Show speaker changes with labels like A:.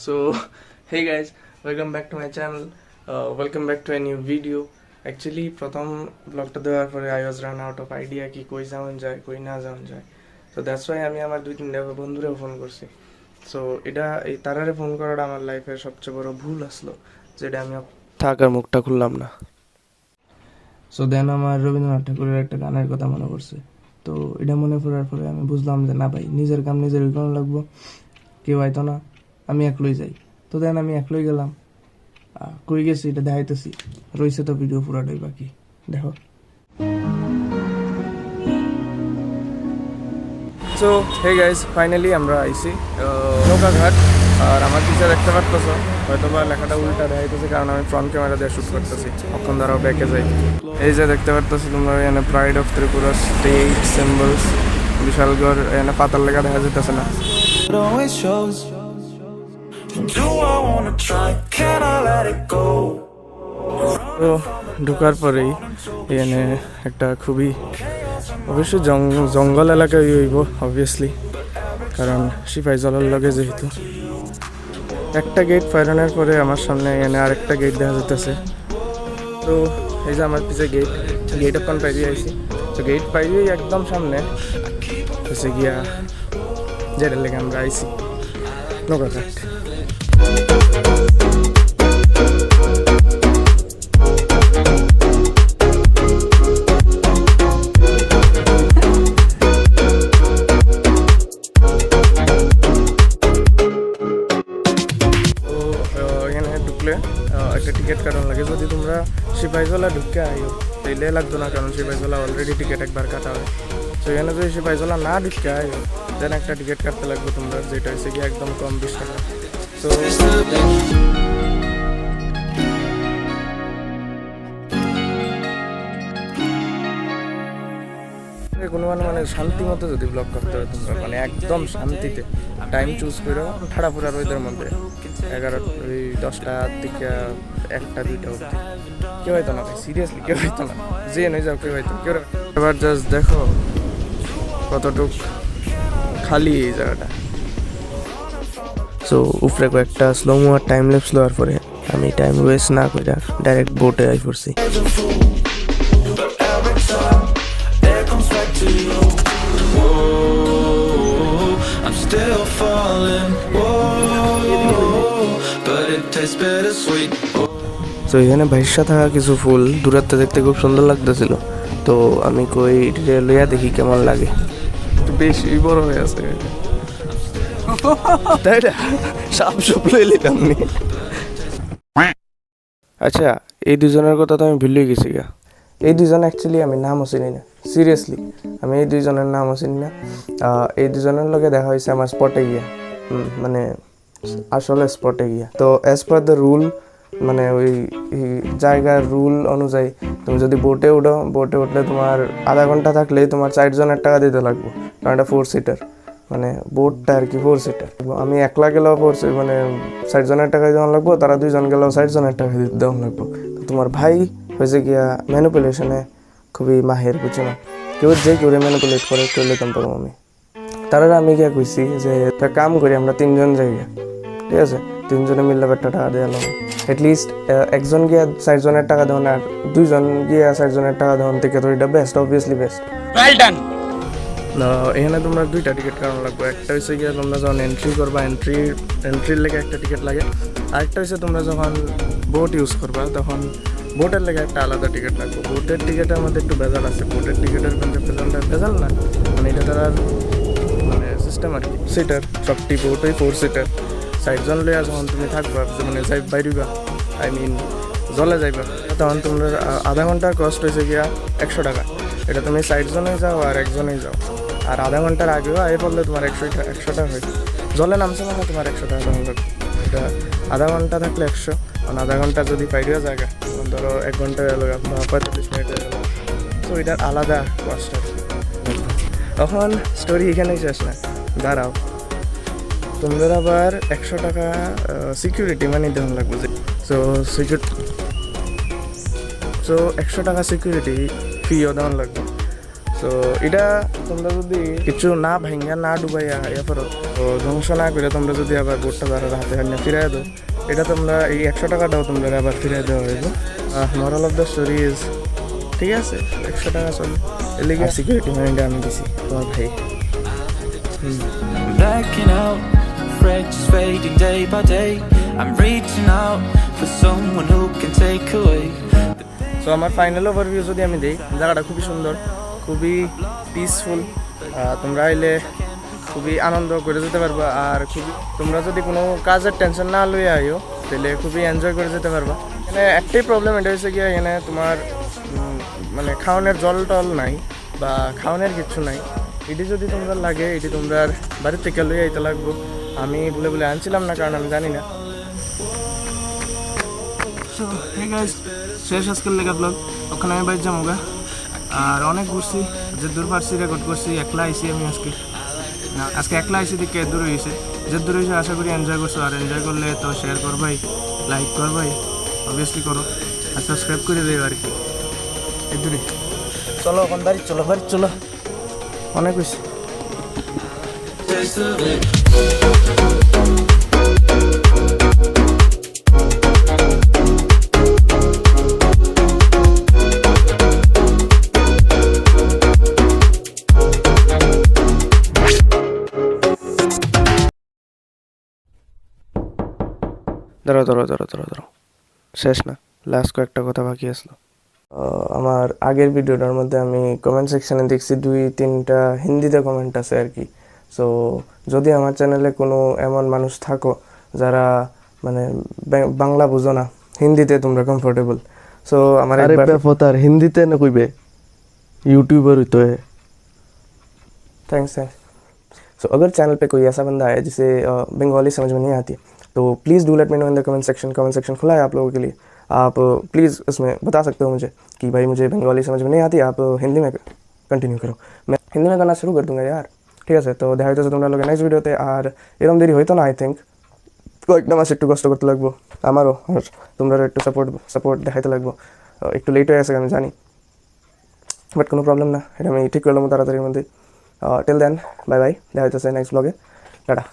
A: So hey guys, welcome back to my channel. Welcome back to a new video. Actually প্রথম ব্লগটা দেওয়ার পরে I was run out of idea কি কই যাওয়া যায় কই না যাওয়া যায়। So that's why আমি আমার দুই তিনটা বন্ধুরেও ফোন করছি। So এটা এই তারারে ফোন করাটা আমার লাইফের সবচেয়ে বড় ভুল আসলো, যেটা আমি থাকার মুখটা খুললাম না। সো দেন আমার রবীন্দ্রনাথ ঠাকুরের একটা গানের কথা মনে পড়ছে। তো এটা মনে পড়ার পরে আমি বুঝলাম যে না ভাই, নিজের কাম নিজের করানো লাগবো, কেউ আইতো না, আমি একলই যাই। তো দেন আমি একলই গেলাম। কই গেছি এটা দেখাইতেছি, রয়েছে তো ভিডিও পুরাটাই বাকি, দেখো। সো হে গাইজ, ফাইনালি আমরা আইছি নৌকাঘাট। আর আমার পিছনে দেখতে পারতেছ, হয়তো বা লেখাটা উল্টা দেখাইতেছে কারণ আমি ফ্রন্ট ক্যামেরা দিয়ে শ্যুট করতেছি। অক্ষণ দ্বারাও ব্যাকে যাই। এই যে দেখতে পারতেছি তোমরা, এখানে pride of Tripura state symbols, Bishalgarh, এখানে পাতার লেখা দেখা যেতেছে না। তো ঢোকার পরেই এখানে একটা খুবই অবশ্যই জঙ্গল এলাকায় হইব অবভিয়াসলি, কারণ সিপাহীজলার লগে যেহেতু। একটা গেট ফাইরানোর পরে আমার সামনে এখানে আরেকটা গেট দেখা যেতেছে। তো এই যে আমার পিছিয়ে গেট ওখান পাইয়ে আইছি। তো গেট পাইয়েই একদম সামনে হচ্ছে গিয়া যেটার লেগে আমরা আইছি নৌকাঘাট। একটা টিকিট কাটানো লাগে। যদি তোমরা সিপাহীজলা ঢুকে আইও তাইলে লাগতো না, কারণ সিপাহীজলা অলরেডি টিকিট একবার কাটা হয়। তো এখানে যদি সিপাহীজলা না ঢুকে আইও দেন একটা টিকিট কাটতে লাগবে তোমরা, যেটা হচ্ছে কি একদম কম 20 টাকা। তো কোনো মানে শান্তি মতো যদি ব্লগ করতে হবে তোমরা, মানে একদম শান্তিতে টাইম চুজ করো, ঠাড়াফুড়া রোদের মধ্যে 11-10টার দিকে 1-2টা অবধি কেউ হয়তো না ভাই, সিরিয়াসলি কেউ হয়তো না, যে নয় যাও কেউ হয়তো কেউ। এবার জাস্ট দেখো কতটুক খালি এই জায়গাটা। সো উপরে কয়েকটা স্লোমো আর টাইম ল্যাপস লওয়ার পরে আমি টাইম ওয়েস্ট না করে ডাইরেক্ট বোটে আই পড়ছি। তো এখানে ভাইসা থাকা কিছু ফুল দূরাতে দেখতে খুব সুন্দর লাগতেছিল। তো আমি কই লইয়া দেখি কেমন লাগে। একটু বেশি বড় হয়ে আছে, তাই না? সাপ সুপ লই নিলাম নি। আচ্ছা, এই দুজনের কথা তো আমি ভুলেই গেছি গা। এই দুজন অ্যাকচুয়ালি আমি নামও চিনি না, সিরিয়াসলি আমি এই দুইজনের নামও চিনি না। এই দুজনের লগে দেখা হয়েছে আমার স্পটে গিয়া, মানে আসলে স্পটে গিয়া। তো অ্যাজ পার দ্য রুল, মানে ওই জায়গার রুল অনুযায়ী তুমি যদি বোটে উঠো, বোটে উঠলে তোমার আধা ঘন্টা থাকলেই তোমার 4 জনের টাকা দিতে লাগবে, কারণ এটা 4 সিটার, মানে বোটটা আর কি 4 সিটার। আমি একলা গেলেও মানে 4 জনের টাকা দেওয়া লাগবো, তারা 2 জন গেলেও 4 জনের টাকা দেওয়া লাগবো। তো তোমার ভাই হয়েছে গিয়া ম্যানিপুলেশনে খুবই মাহের, বুঝছো না? কেউ যে কেউ ম্যানিপুলেট করে কেউ লেতাম পারবো আমি। তারা আমি গিয়া কইছি যে একটা কাম করি, আমরা 3 জন যাই, ঠিক আছে? 3 জনে মিললে একটা টাকা দেওয়া লাগবে। অ্যাটলিস্ট একজন গিয়া 4 জনের টাকা দেওয়ান আর 2 জন গিয়া 4 জনের টাকা দেওয়ান থেকে তো এটা best, obviously best. Well done. এখানে তোমরা 2টা টিকিট কাটানো লাগবে। একটা হচ্ছে গিয়ে তোমরা যখন এন্ট্রি করবা, এন্ট্রির লেগে একটা টিকিট লাগে। আরেকটা হচ্ছে তোমরা যখন বোট ইউজ করবা তখন বোটের লেগে একটা আলাদা টিকিট লাগবে। বোটের টিকিটের মধ্যে একটু ভেজাল আছে। বোটের টিকিটের মধ্যে ভেজাল না, মানে এটা তারা মানে সিস্টেম আর কি। সিটার সবটি বোটই 4 সিটার। 4 জন লইয়া যখন তুমি থাকবা, মানে যাই বাইরিবা, আই মিন জলে যাইবা, তখন তোমরা আধা ঘন্টার কস্ট হয়েছে গিয়া 100 টাকা। এটা তুমি 4 জনে যাও আর 1 জনেই যাও, আর আধা ঘন্টার আগেও আগে পড়লে তোমার 100 টাকা হয়। জলে নামছে মানে তোমার 100 টাকা দেওয়া লাগবে। এটা আধা ঘন্টা থাকলে 100, কারণ আধা ঘন্টা যদি বাইরেও জায়গা, ধরো 1 ঘন্টা গেল বা 45 মিনিট গেল, তো এটার আলাদা কস্ট আছে। তখন স্টোরি এখানেই শেষ না, দাঁড়াও। তোমাদের আবার 100 টাকা সিকিউরিটি মানি দেওয়া লাগবে। সো 100 টাকা সিকিউরিটি ফিও দেওয়া লাগবে। সো এটা তোমরা যদি কিছু না ভাঙ্গা না ডুবাইয়া এরপর ধ্বংস না করে তোমরা যদি আবার বোটটা তারা হাতে হাতে ফিরাই দাও, এটা তোমরা এই 100 টাকাটাও তোমরা আবার ফিরাই দেওয়া হইব। মরাল অফ দ্য স্টোরি ইজ, ঠিক আছে 100 টাকা চল এর লিগে সিকিউরিটি মাইন্ডে আমি দিছি তোমার ভাই।
B: Blacking out, friends just fading day by day. I'm reaching out for someone who can take away.
A: So আমার ফাইনাল ওভারভিউ যদি আমি দিই, জায়গাটা খুবই সুন্দর, খুবই পিসফুল। তোমরা আইলে খুবই আনন্দ করে যেতে পারবা। আর খুবই তোমরা যদি কোনো কাজের টেনশন না লইয়া আইও তাহলে খুবই এনজয় করে যেতে পারবা। এখানে একটাই প্রবলেম, এটা হচ্ছে গিয়ে এখানে তোমার মানে খাওয়ানোর জল টল নাই বা খাওয়ানোর কিছু নাই। এটি যদি তোমরা লাগে এটি তোমরা বাড়ির থেকে লইয়া আইতে লাগবো। আমি বলে বলে আনছিলাম না, কারণ আমি জানি না। সো হে গাইস, শেষ আজকের লেগা ব্লগ। ওখানে আমি বাইর যাবো গা। আর অনেক ঘুরছি, যে দূর পারছি রেকর্ড করছি। একলা আইসি আমি আজকে একলা আইসি দিকে দূর হয়েছে, যে দূর হয়েছে। আশা করি এনজয় করছো। আর এনজয় করলে তো শেয়ার করবাই, লাইক করবাই, অবভিয়াসলি করো, আর সাবস্ক্রাইব করে দেবে আর কি। এই দূরে চলো, এখন বাড়ি চলো, বাড়ি চলো, অনেক হয়েছে। দাঁড়াও, শেষ না, লাস্ট কয়েকটা কথা বাকি আসলো। আমার আগের ভিডিওটার মধ্যে আমি কমেন্ট সেকশানে দেখছি 2-3টা হিন্দিতে কমেন্ট আছে আর কি। সো যদি আমার চ্যানেলে কোনো এমন মানুষ থাকো যারা মানে বাংলা বুঝো না, হিন্দিতে তোমরা কমফোর্টেবল, সো আমার
C: पतार हिंदी ते न कोई बे यूट्यूबर तो है।
A: थैंक्स। सो अगर चैनल पे कोई ऐसा बंदा है जिसे बंगाली समझ में नहीं आती, तो please do let me know in the comment section खुला है आप लोगों के लिए। आप प्लीज़ उसमें बता सकते हो मुझे कि भाई मुझे बंगाली समझ में नहीं आती, आप हिंदी में कंटिन्यू करो, मैं हिंदी में करना शुरू कर दूंगा यार। ঠিক আছে, তো দেখা হইতেছে তোমরা লোকের নেক্সট ভিডিওতে। আর এরকম দেরি হইতো না, আই থিঙ্ক কয়েকটা মাস একটু কষ্ট করতে লাগবো আমারও, আর তোমরা একটু সাপোর্ট দেখাইতে লাগবো। একটু লেট হয়ে গেছে আমি জানি, বাট কোনো প্রবলেম না, এটা আমি ঠিক করলাম তাড়াতাড়ির মধ্যে। টিল দেন বাই বাই, দেখা হইতেছে নেক্সট ব্লগে, টাটা।